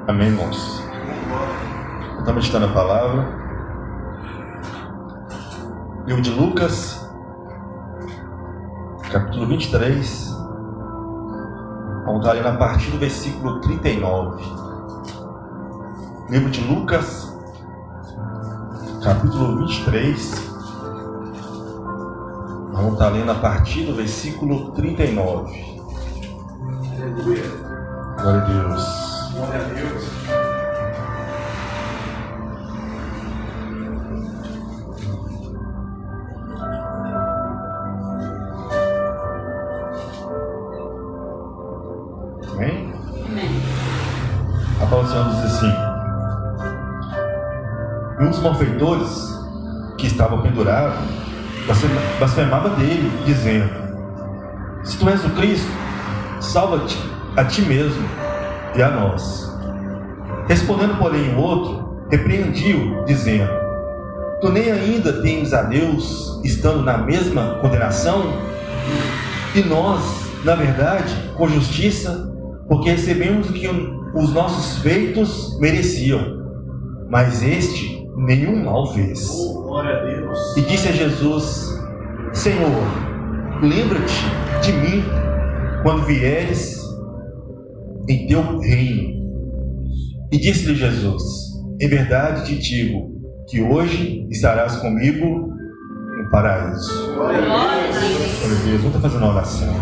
Amém, irmãos? Estamos meditando a palavra. Livro de Lucas, capítulo 23. Vamos estar ali na partir do versículo 39. Livro de Lucas, capítulo 23. Vamos estar lendo a partir do versículo 39. Glória a Deus. Glória a Deus. Amém? A palavra do Senhor diz assim: um dos malfeitores que estava pendurado blasfemava dele, dizendo: se tu és o Cristo, salva-te a ti mesmo e a nós. Respondendo, porém, o outro repreendiu, dizendo: tu nem ainda temes a Deus, estando na mesma condenação? E nós, na verdade, com justiça, porque recebemos o que os nossos feitos mereciam, mas este nenhum mal fez. Glória a Deus. E disse a Jesus: Senhor, lembra-te de mim quando vieres em teu reino. E disse-lhe Jesus: em verdade te digo que hoje estarás comigo no paraíso. Glória a Deus. Glória a Deus. Vamos estar fazendo uma oração.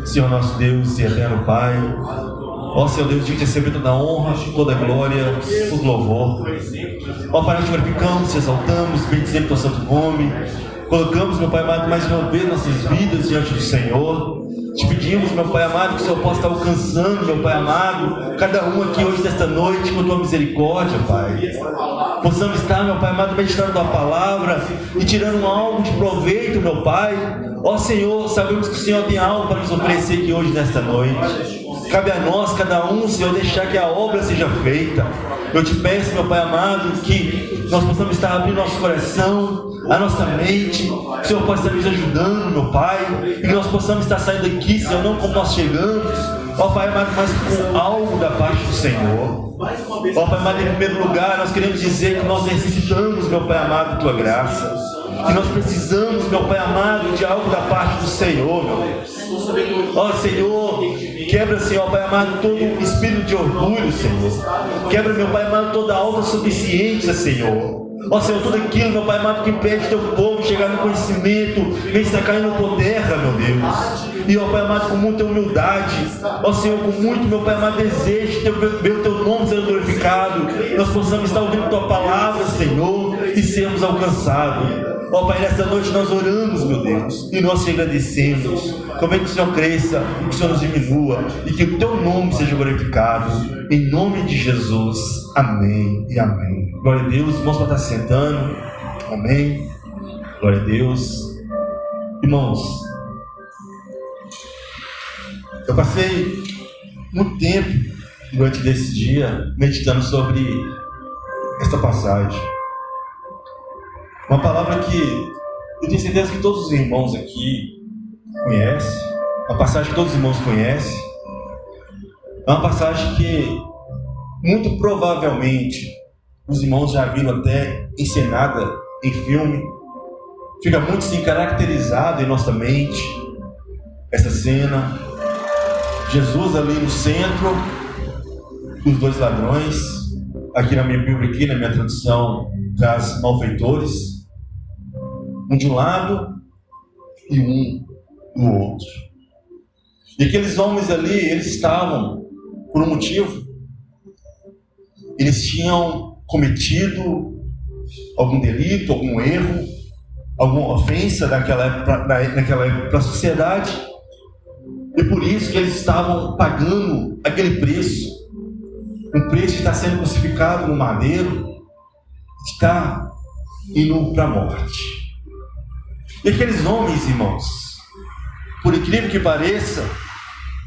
Senhor nosso Deus e eterno Pai, ó Senhor Deus, de receber toda a honra, toda a glória, todo o louvor. Ó Pai, nós te glorificamos, te exaltamos, bendizemos teu santo nome. Colocamos, meu Pai amado, mais uma vez nossas vidas diante do Senhor. Te pedimos, meu Pai amado, que o Senhor possa estar alcançando, meu Pai amado, cada um aqui hoje, desta noite, com tua misericórdia, Pai. Possamos estar, meu Pai amado, meditando a tua palavra e tirando algo de proveito, meu Pai. Ó Senhor, sabemos que o Senhor tem algo para nos oferecer aqui hoje, nesta noite. Cabe a nós, cada um, Senhor, deixar que a obra seja feita. Eu te peço, meu Pai amado, que nós possamos estar abrindo nosso coração, a nossa mente, que o Senhor possa estar nos ajudando, meu Pai, e que nós possamos estar saindo daqui, Senhor, não como nós chegamos, ó Pai amado, mas com algo da parte do Senhor. Ó Pai amado, em primeiro lugar, nós queremos dizer que nós necessitamos, meu Pai amado, de tua graça, que nós precisamos, meu Pai amado, de algo da parte do Senhor, meu Deus. Ó Senhor, quebra, Senhor, Pai amado, todo espírito de orgulho, Senhor. Quebra, meu Pai amado, toda a autossuficiência, Senhor. Ó Senhor, tudo aquilo, meu Pai amado, que impede teu povo chegar no conhecimento, vem estar caindo por terra, meu Deus. E, ó Pai amado, com muita humildade, ó Senhor, com muito, meu Pai amado, desejo de ver o teu nome sendo glorificado, nós possamos estar ouvindo tua palavra, Senhor, e sermos alcançados. Ó Pai, nesta noite nós oramos, meu Deus, e nós te agradecemos. Também que o Senhor cresça, que o Senhor nos diminua, e que o teu nome seja glorificado, em nome de Jesus. Amém e amém. Glória a Deus, irmãos, para estar sentando. Amém. Glória a Deus. Irmãos, eu passei muito tempo durante desse dia meditando sobre esta passagem. Uma palavra que eu tenho certeza que todos os irmãos aqui conhecem. Uma passagem que todos os irmãos conhecem. É uma passagem que muito provavelmente os irmãos já viram até encenada em filme. Fica muito assim caracterizado em nossa mente essa cena. Jesus ali no centro, os dois ladrões. Aqui na minha Bíblia, aqui na minha tradução, traz malfeitores. Um de um lado e um do outro. E aqueles homens ali, eles estavam por um motivo. Eles tinham cometido algum delito, algum erro, alguma ofensa naquela época para a sociedade. E por isso que eles estavam pagando aquele preço. Um preço que está sendo crucificado no madeiro, está indo para a morte. E aqueles homens, irmãos, por incrível que pareça,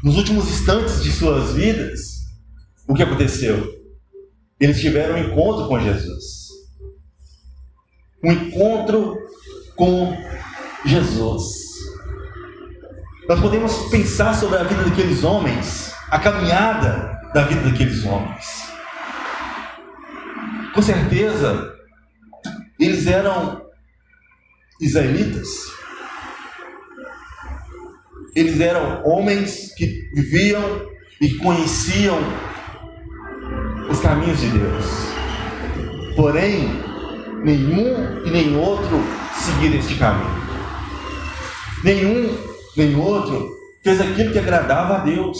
nos últimos instantes de suas vidas, o que aconteceu? Eles tiveram um encontro com Jesus. Um encontro com Jesus. Nós podemos pensar sobre a vida daqueles homens, a caminhada da vida daqueles homens. Com certeza, eles eram israelitas. Eles eram homens que viviam e conheciam os caminhos de Deus. Porém, nenhum e nem outro seguiram este caminho. Nenhum nem outro fez aquilo que agradava a Deus.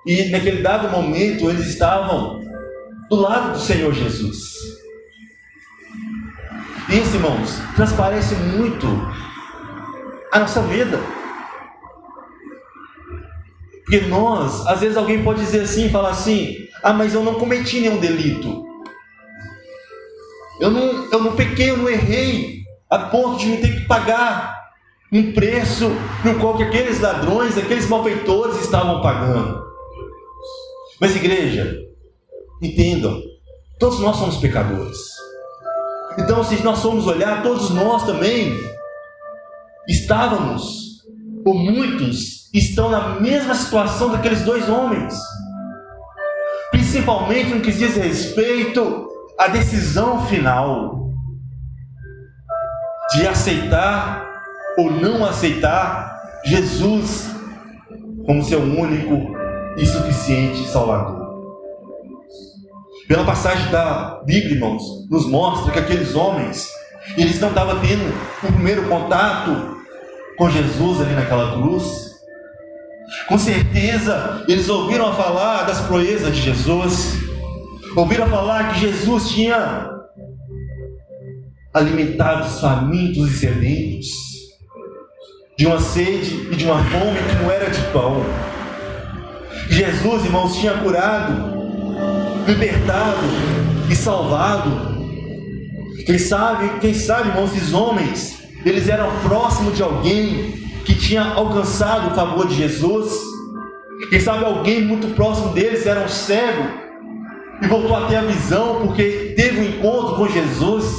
E naquele dado momento eles estavam do lado do Senhor Jesus. E isso, irmãos, transparece muito a nossa vida. Porque nós, às vezes alguém pode dizer assim, falar assim: ah, mas eu não cometi nenhum delito. Eu não pequei, eu não errei, a ponto de me ter que pagar um preço no qual que aqueles ladrões, aqueles malfeitores estavam pagando. Mas igreja, entendam, todos nós somos pecadores. Então, se nós formos olhar, todos nós também estávamos, ou muitos estão na mesma situação daqueles dois homens, principalmente no que diz respeito à decisão final de aceitar ou não aceitar Jesus como seu único e suficiente Salvador. Pela passagem da Bíblia, irmãos, nos mostra que aqueles homens, eles não estavam tendo o primeiro contato com Jesus ali naquela cruz. Com certeza, eles ouviram falar das proezas de Jesus, ouviram falar que Jesus tinha alimentado os famintos e sedentos, de uma sede e de uma fome que não era de pão. Jesus, irmãos, tinha curado, libertado e salvado. Quem sabe, irmãos, esses homens, eles eram próximos de alguém que tinha alcançado o favor de Jesus. Quem sabe alguém muito próximo deles era um cego e voltou a ter a visão porque teve um encontro com Jesus.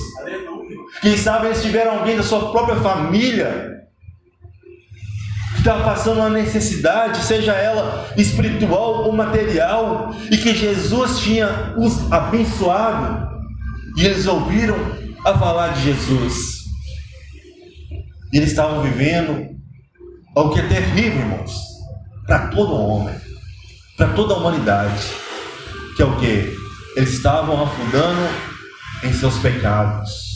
Quem sabe eles tiveram alguém da sua própria família que estava passando uma necessidade, seja ela espiritual ou material, e que Jesus tinha os abençoado, e eles ouviram a falar de Jesus. E eles estavam vivendo algo que é terrível, irmãos, para todo homem, para toda a humanidade, que é o quê? Eles estavam afundando em seus pecados.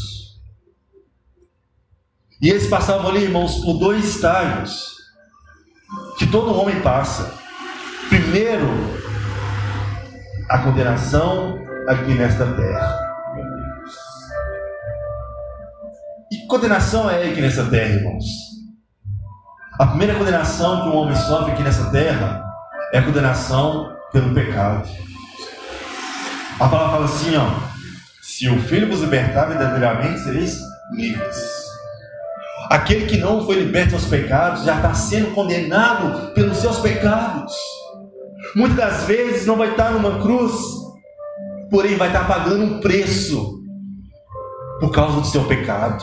E eles passavam ali, irmãos, por dois estágios que todo homem passa. Primeiro, a condenação aqui nesta terra. E que condenação é aqui nessa terra, irmãos? A primeira condenação que um homem sofre aqui nessa terra é a condenação pelo pecado. A palavra fala assim, ó: se o Filho vos libertar, verdadeiramente sereis livres. Aquele que não foi liberto dos pecados já está sendo condenado pelos seus pecados. Muitas das vezes não vai estar numa cruz, porém vai estar pagando um preço por causa do seu pecado.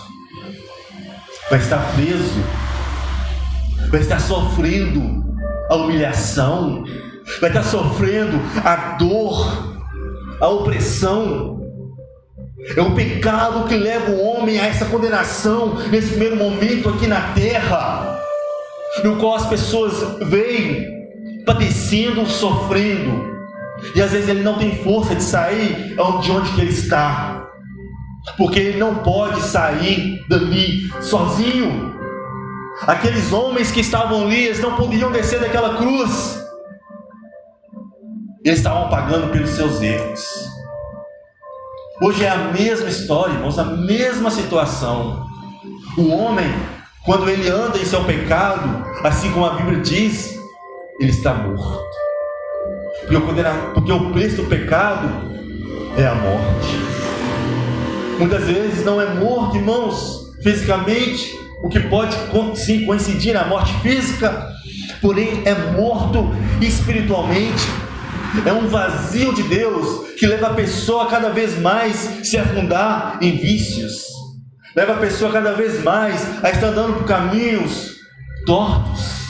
Vai estar preso, vai estar sofrendo a humilhação, vai estar sofrendo a dor, a opressão. É o pecado que leva o homem a essa condenação nesse primeiro momento aqui na terra, no qual as pessoas vêm padecendo, sofrendo, e às vezes ele não tem força de sair de onde que ele está, porque ele não pode sair dali sozinho. Aqueles homens que estavam ali, eles não podiam descer daquela cruz, eles estavam pagando pelos seus erros. Hoje é a mesma história, irmãos, a mesma situação. O homem, quando ele anda em seu pecado, assim como a Bíblia diz, ele está morto. Porque o preço do pecado é a morte. Muitas vezes não é morto, irmãos, fisicamente, o que pode sim coincidir na morte física, porém é morto espiritualmente. É um vazio de Deus que leva a pessoa a cada vez mais se afundar em vícios, leva a pessoa cada vez mais a estar andando por caminhos tortos.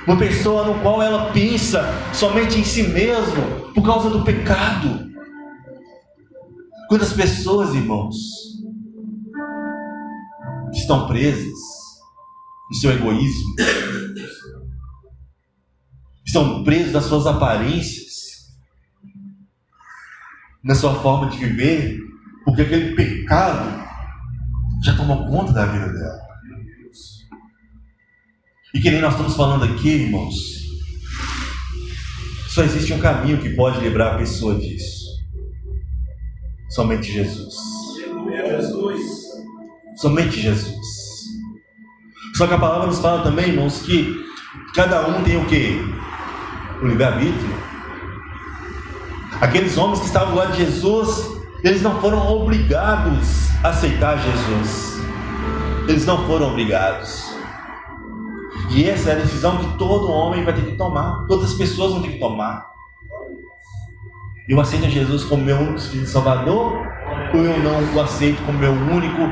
Uma pessoa no qual ela pensa somente em si mesmo por causa do pecado. Quantas pessoas, irmãos, estão presas no seu egoísmo, estão presas nas suas aparências, na sua forma de viver, porque aquele pecado já tomou conta da vida dela. E que nem nós estamos falando aqui, irmãos, só existe um caminho que pode livrar a pessoa disso. Somente Jesus. Somente Jesus. Só que a palavra nos fala também, irmãos, que cada um tem o quê? O livre-arbítrio. Aqueles homens que estavam lá de Jesus, eles não foram obrigados a aceitar Jesus. Eles não foram obrigados. E essa é a decisão que todo homem vai ter que tomar. Todas as pessoas vão ter que tomar. Eu aceito Jesus como meu único filho de Salvador, ou eu não o aceito como meu único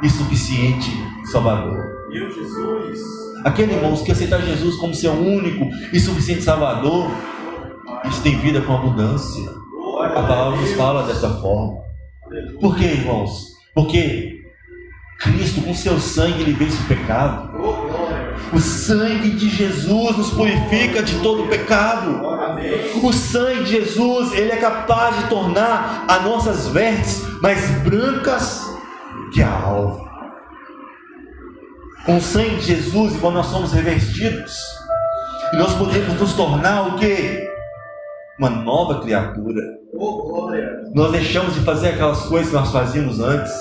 e suficiente Salvador? Meu Jesus. Aquele, irmãos, que aceitar Jesus como seu único e suficiente Salvador, eles têm vida com abundância. A palavra nos fala dessa forma. Por quê, irmãos? Porque Cristo, com seu sangue, ele vence o pecado. O sangue de Jesus nos purifica de todo o pecado. O sangue de Jesus, ele é capaz de tornar as nossas vestes mais brancas que a alva. Com o sangue de Jesus, irmão, nós somos revestidos. E nós podemos nos tornar o quê? Uma nova criatura. Nós deixamos de fazer aquelas coisas que nós fazíamos antes.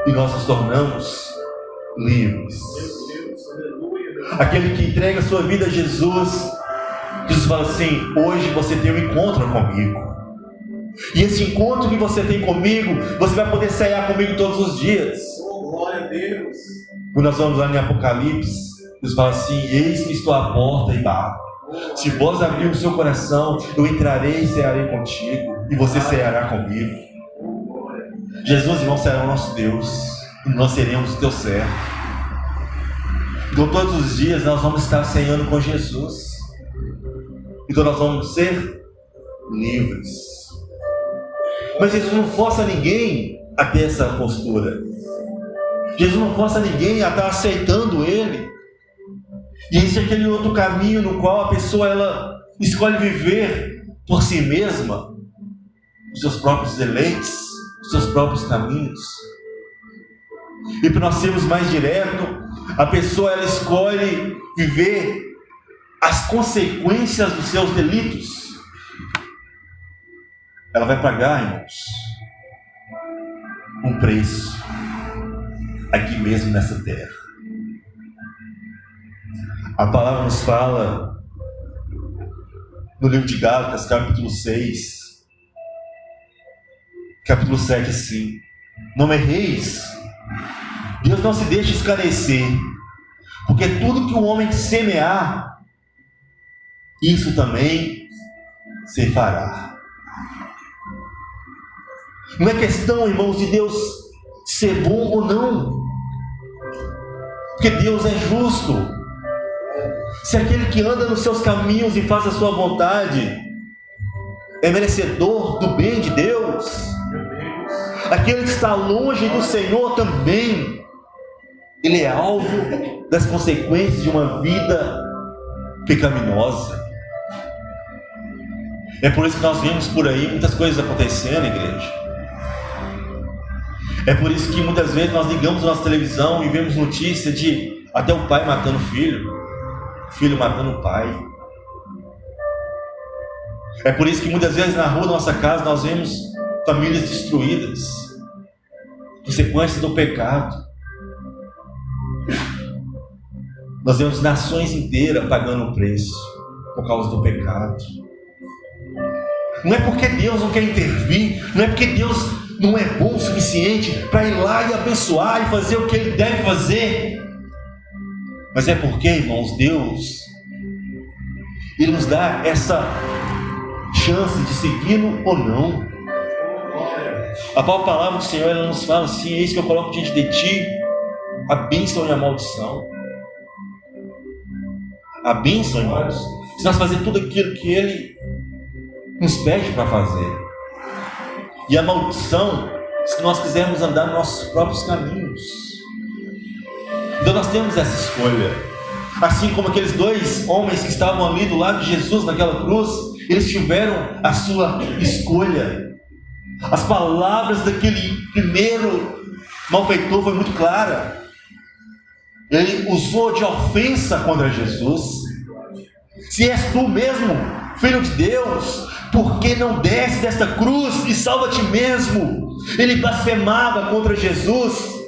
E nós nos tornamos livres. Aquele que entrega a sua vida a Jesus, Jesus fala assim: hoje você tem um encontro comigo. E esse encontro que você tem comigo, você vai poder cear comigo todos os dias. Glória a Deus. Quando nós vamos lá em Apocalipse, Deus fala assim: eis que estou à porta e bato. Se vós abrir o seu coração, eu entrarei e cearei contigo, e você ceará comigo. Jesus, irmão, será o nosso Deus, e nós seremos o teu servo. Então todos os dias nós vamos estar ceando com Jesus. Então nós vamos ser livres. Mas Jesus não força ninguém a ter essa postura. Jesus não força ninguém a estar aceitando Ele. E existe aquele outro caminho no qual a pessoa ela escolhe viver por si mesma, os seus próprios deleites, os seus próprios caminhos. E para nós sermos mais direto, a pessoa ela escolhe viver as consequências dos seus delitos. Ela vai pagar, irmãos, um preço aqui mesmo nessa terra. A palavra nos fala no livro de Gálatas, capítulo 6, capítulo 7, assim: não erreis, Deus não se deixa esclarecer, porque tudo que o homem semear, isso também se fará. Não é questão, irmãos, de Deus ser bom ou não, porque Deus é justo. Se aquele que anda nos seus caminhos e faz a sua vontade é merecedor do bem de Deus, aquele que está longe do Senhor também, ele é alvo das consequências de uma vida pecaminosa. É por isso que nós vemos por aí muitas coisas acontecendo, igreja. É por isso que muitas vezes nós ligamos a nossa televisão e vemos notícia de até o pai matando o filho, filho matando o pai. É por isso que muitas vezes na rua da nossa casa nós vemos famílias destruídas, consequências do pecado. Nós vemos nações inteiras pagando o preço por causa do pecado. Não é porque Deus não quer intervir, não é porque Deus não é bom o suficiente para ir lá e abençoar e fazer o que Ele deve fazer, mas é porque, irmãos, Deus, Ele nos dá essa chance de segui-lo ou não. A palavra do Senhor, ela nos fala assim: eis que eu coloco diante de ti a bênção e a maldição. a bênção, irmãos, se nós fazermos tudo aquilo que Ele nos pede para fazer. E a maldição, se nós quisermos andar nos nossos próprios caminhos. Então nós temos essa escolha. Assim como aqueles dois homens que estavam ali do lado de Jesus naquela cruz, eles tiveram a sua escolha. As palavras daquele primeiro malfeitor foi muito clara. Ele usou de ofensa contra Jesus. Se és tu mesmo, Filho de Deus, por que não desce desta cruz e salva a ti mesmo? Ele blasfemava contra Jesus.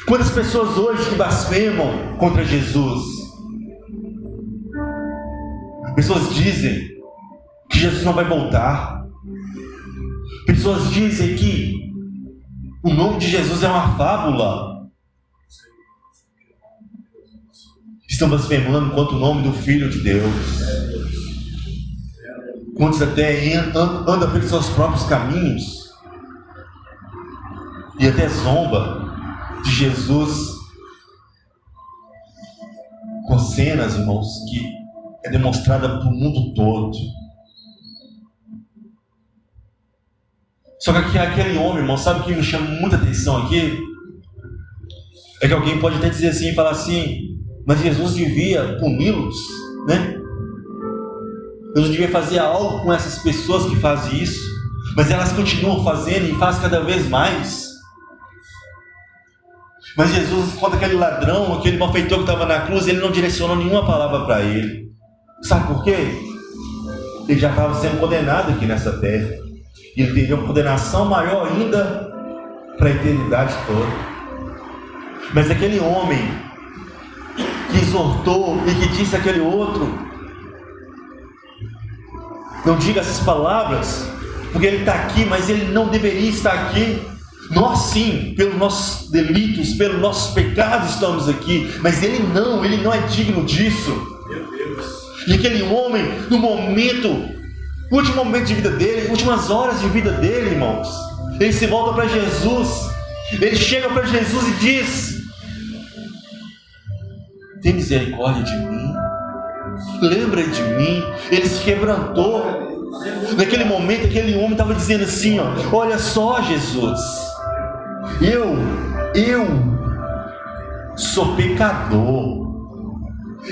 Quantas pessoas hoje que blasfemam contra Jesus? Pessoas dizem que Jesus não vai voltar. Pessoas dizem que o nome de Jesus é uma fábula. Estão blasfemando contra o nome do Filho de Deus. Quantos até andam pelos seus próprios caminhos e até zomba de Jesus com cenas, irmãos, que é demonstrada para o mundo todo. Só que aqui, aquele homem, irmão, sabe o que me chama muita atenção aqui? É que alguém pode até dizer assim, falar assim, mas Jesus devia puni-los, né? Jesus devia fazer algo com essas pessoas que fazem isso, mas elas continuam fazendo e fazem cada vez mais. Mas Jesus, quando aquele ladrão, aquele malfeitor que estava na cruz, ele não direcionou nenhuma palavra para ele. Sabe por quê? Ele já estava sendo condenado aqui nessa terra. E ele teria uma condenação maior ainda para a eternidade toda. Mas aquele homem que exortou e que disse àquele outro, não diga essas palavras, porque ele está aqui, mas ele não deveria estar aqui. Nós sim, pelos nossos delitos, pelos nossos pecados estamos aqui, mas ele não é digno disso. Meu Deus. E aquele homem, no último momento de vida dele, últimas horas de vida dele, irmãos, ele se volta para Jesus, ele chega para Jesus e diz: tem misericórdia de mim, lembra de mim. Ele se quebrantou. Naquele momento, aquele homem estava dizendo assim, ó, olha só, Jesus, eu sou pecador,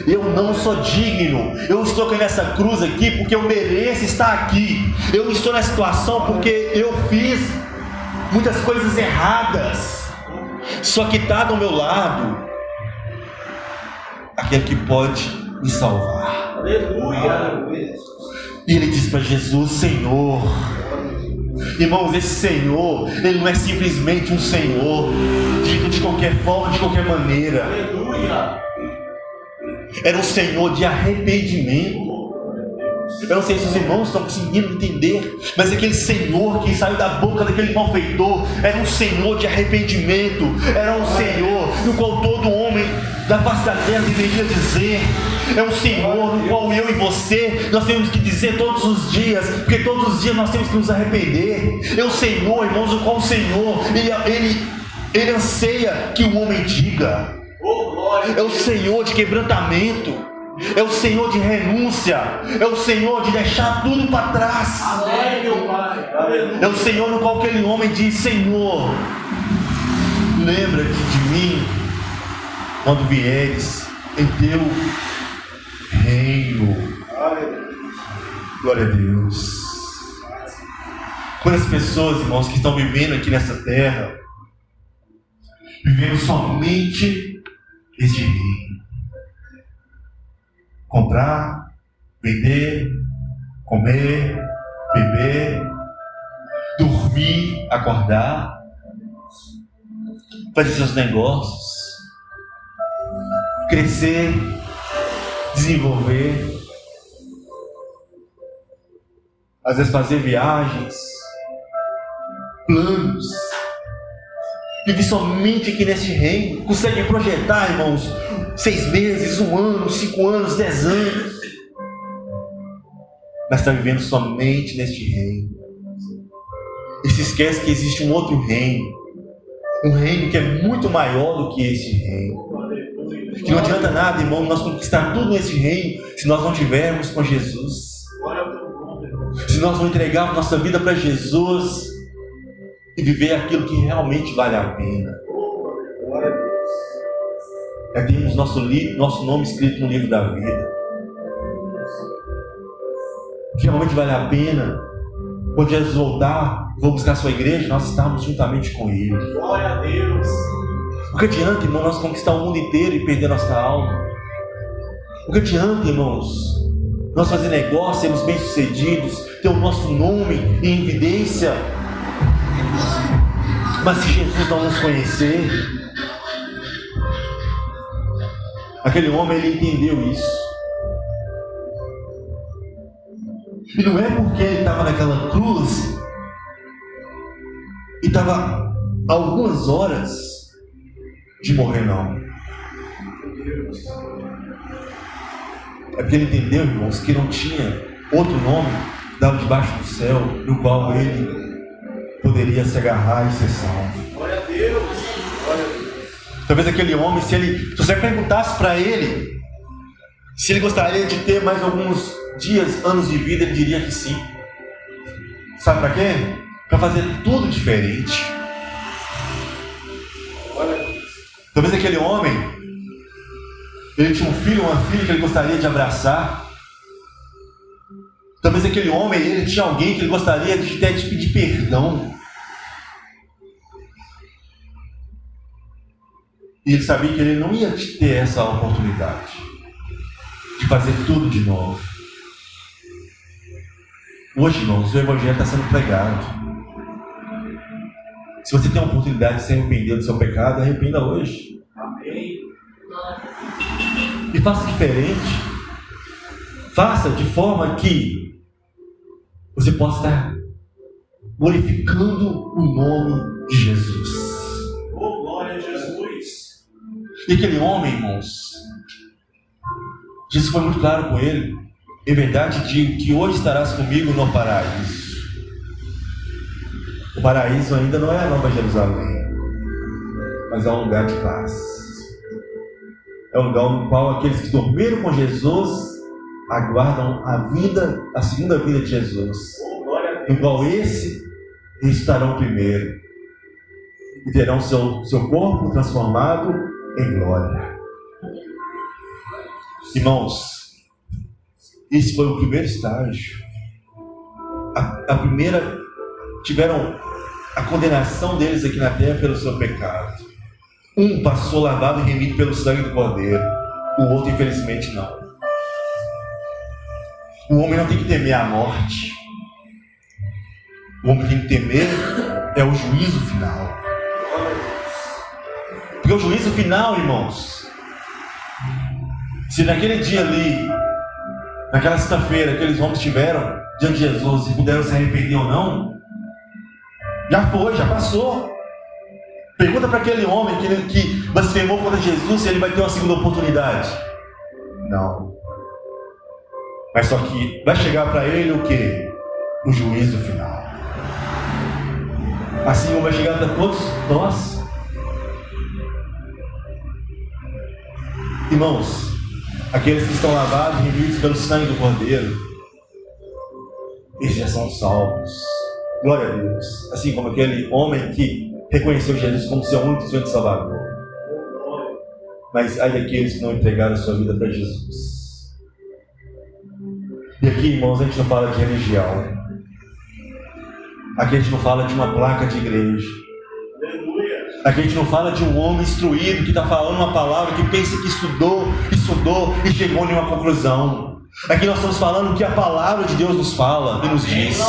eu não sou digno, eu estou aqui nessa cruz aqui porque eu mereço estar aqui, eu estou nessa situação porque eu fiz muitas coisas erradas, só que está do meu lado aquele que pode me salvar. Aleluia. E ele diz para Jesus: Senhor. Irmãos, esse Senhor, ele não é simplesmente um Senhor dito de qualquer forma, de qualquer maneira. Aleluia. Era um Senhor de arrependimento. Eu não sei se os irmãos estão conseguindo entender, mas aquele Senhor que saiu da boca daquele malfeitor era um Senhor de arrependimento. Era um Senhor no qual todo homem da face da terra deveria dizer. É um Senhor no qual eu e você, nós temos que dizer todos os dias, porque todos os dias nós temos que nos arrepender. É o Senhor, irmãos, o qual o Senhor, ele anseia que o homem diga. É o Senhor de quebrantamento. É o Senhor de renúncia. É o Senhor de deixar tudo para trás. Amém, meu Pai. Aleluia. É o Senhor no qual aquele homem diz: Senhor, lembra-te de mim quando vieres em teu reino. Glória a Deus. Quantas pessoas, irmãos, que estão vivendo aqui nessa terra, vivendo somente este reino. Comprar, vender, comer, beber, dormir, acordar, fazer seus negócios, crescer, desenvolver, às vezes fazer viagens, planos, vive somente aqui neste reino. Consegue projetar, irmãos, 6 meses, 1 ano, 5 anos, 10 anos, mas está vivendo somente neste reino. E se esquece que existe um outro reino, um reino que é muito maior do que este reino. Que não adianta nada, irmão, nós conquistar tudo nesse reino se nós não tivermos com Jesus. Se nós não entregarmos nossa vida para Jesus e viver aquilo que realmente vale a pena. É termos nosso nome escrito no livro da vida. Que realmente vale a pena, quando Jesus voltar, vou buscar a sua igreja, nós estamos juntamente com Ele. Glória a Deus. O que adianta, irmão, nós conquistar o mundo inteiro e perder nossa alma? O que adianta, irmãos, nós fazer negócio, sermos bem-sucedidos, ter o nosso nome em evidência, mas se Jesus não nos conhecer? Aquele homem, ele entendeu isso. E não é porque ele estava naquela cruz e estava a algumas horas de morrer, não. É porque ele entendeu, irmãos, que não tinha outro nome dado debaixo do céu no qual ele poderia se agarrar e ser salvo. Glória a Deus. Glória a Deus. Talvez aquele homem, se você perguntasse para ele se ele gostaria de ter mais alguns dias, anos de vida, ele diria que sim. Sabe para quê? Para fazer tudo diferente. Talvez aquele homem, ele tinha um filho, uma filha que ele gostaria de abraçar. Talvez aquele homem, ele tinha alguém que ele gostaria de até de pedir perdão. E ele sabia que ele não ia ter essa oportunidade de fazer tudo de novo. Hoje, irmãos, o Evangelho está sendo pregado. Se você tem a oportunidade de se arrepender do seu pecado, arrependa hoje. Amém. E faça diferente. Faça de forma que você possa estar glorificando o nome de Jesus. Oh, glória a Jesus. E aquele homem, irmãos, Jesus foi muito claro com ele. Em verdade digo que hoje estarás comigo no paraíso. O paraíso ainda não é a Nova Jerusalém, mas é um lugar de paz. É um lugar no qual aqueles que dormiram com Jesus aguardam a segunda vida de Jesus, no qual esses estarão primeiro e terão seu corpo transformado em glória. Irmãos, esse foi o primeiro estágio. Tiveram a condenação deles aqui na terra pelo seu pecado. Um passou lavado e remido pelo sangue do Cordeiro, o outro infelizmente não. O homem não tem que temer a morte. O homem tem que temer é o juízo final. Porque o juízo final, irmãos, se naquele dia ali, naquela sexta-feira, aqueles homens estiveram diante de Jesus e puderam se arrepender ou não, já foi, já passou. Pergunta para aquele homem que blasfemou contra Jesus se ele vai ter uma segunda oportunidade. Não. Mas só que vai chegar para ele o quê? O juízo final. Assim como vai chegar para todos nós. Irmãos, aqueles que estão lavados e remidos pelo sangue do Cordeiro, eles já são salvos. Glória a Deus. Assim como aquele homem que reconheceu Jesus como seu único Senhor e Salvador. Mas ai daqueles que não entregaram a sua vida para Jesus. E aqui, irmãos, a gente não fala de religião. Aqui a gente não fala de uma placa de igreja. Aqui a gente não fala de um homem instruído que está falando uma palavra que pensa que estudou e chegou em uma conclusão. Aqui nós estamos falando que a palavra de Deus nos fala e nos diz.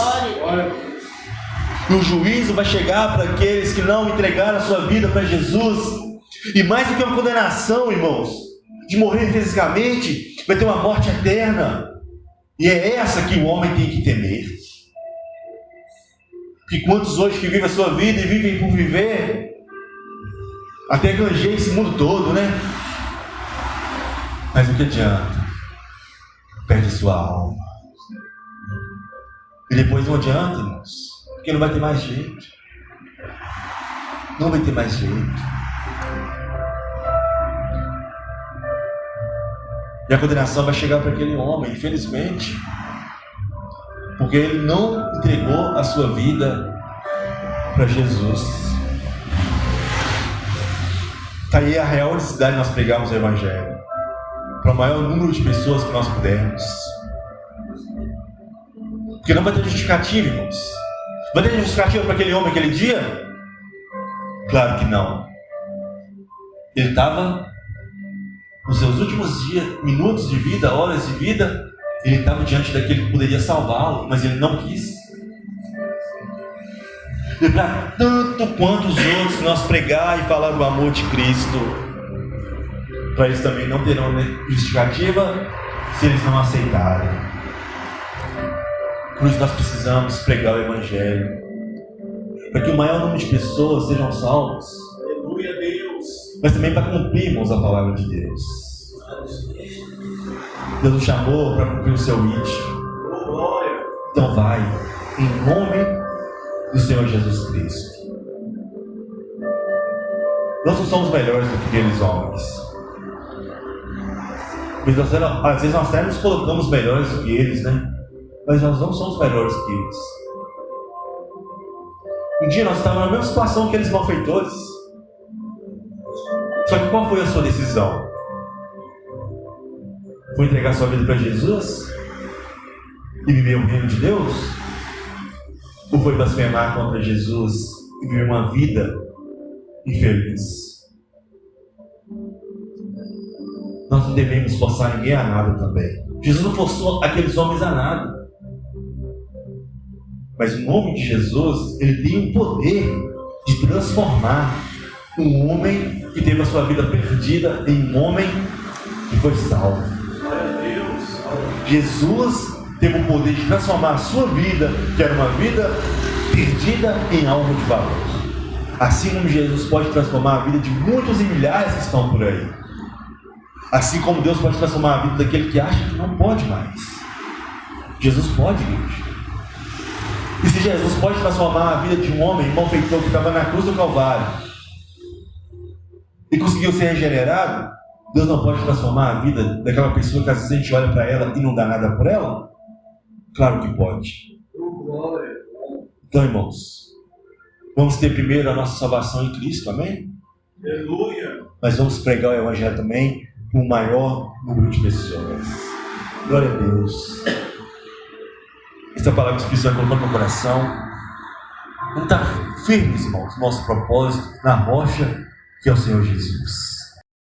E o juízo vai chegar para aqueles que não entregaram a sua vida para Jesus. E mais do que uma condenação, irmãos, de morrer fisicamente, vai ter uma morte eterna. E é essa que o homem tem que temer. Porque quantos hoje que vivem a sua vida e vivem por viver, até ganhei esse mundo todo, né? Mas o que adianta? Perde sua alma. E depois não adianta, irmãos, porque não vai ter mais jeito. Não vai ter mais jeito. E a condenação vai chegar para aquele homem, infelizmente, porque ele não entregou a sua vida para Jesus. Está aí a real necessidade de nós pregarmos o Evangelho para o maior número de pessoas que nós pudermos. Porque não vai ter justificativa, irmãos. Vai ter justificativa para aquele homem aquele dia? Claro que não. Ele estava nos seus últimos dias, minutos de vida, horas de vida, ele estava diante daquele que poderia salvá-lo, mas ele não quis. E para tanto quanto os outros que nós pregar e falar do amor de Cristo, para eles também não terão justificativa se eles não aceitarem. Por isso nós precisamos pregar o Evangelho, para que o maior número de pessoas sejam salvos. Aleluia, Deus. Mas também para cumprirmos a palavra de Deus. Deus nos chamou para cumprir o seu ritmo. Oh, glória. Então vai, em nome do Senhor Jesus Cristo. Nós não somos melhores do que aqueles homens. Mas às vezes nós até nos colocamos melhores do que eles, né? Mas nós não somos melhores que eles. Um dia nós estávamos na mesma situação que aqueles malfeitores. Só que qual foi a sua decisão? Foi entregar sua vida para Jesus? E viver o reino de Deus? Ou foi blasfemar contra Jesus e viver uma vida infeliz? Nós não devemos forçar ninguém a nada também. Jesus não forçou aqueles homens a nada. Mas o nome de Jesus, ele tem o poder de transformar um homem que teve a sua vida perdida em um homem que foi salvo. Glória a Deus. Jesus teve o poder de transformar a sua vida, que era uma vida perdida, em algo de valor. Assim como Jesus pode transformar a vida de muitos e milhares que estão por aí. Assim como Deus pode transformar a vida daquele que acha que não pode mais. Jesus pode, igreja. E se Jesus pode transformar a vida de um homem malfeitor que estava na cruz do Calvário e conseguiu ser regenerado, Deus não pode transformar a vida daquela pessoa que às vezes a gente olha para ela e não dá nada por ela? Claro que pode. Glória. Então, irmãos, vamos ter primeiro a nossa salvação em Cristo, amém? Aleluia. Mas vamos pregar o Evangelho também para o maior número de pessoas. Glória a Deus. Essa palavra que o Espírito vai colocando no coração. Vamos estar firmes, irmãos, no nosso propósito, na rocha que é o Senhor Jesus.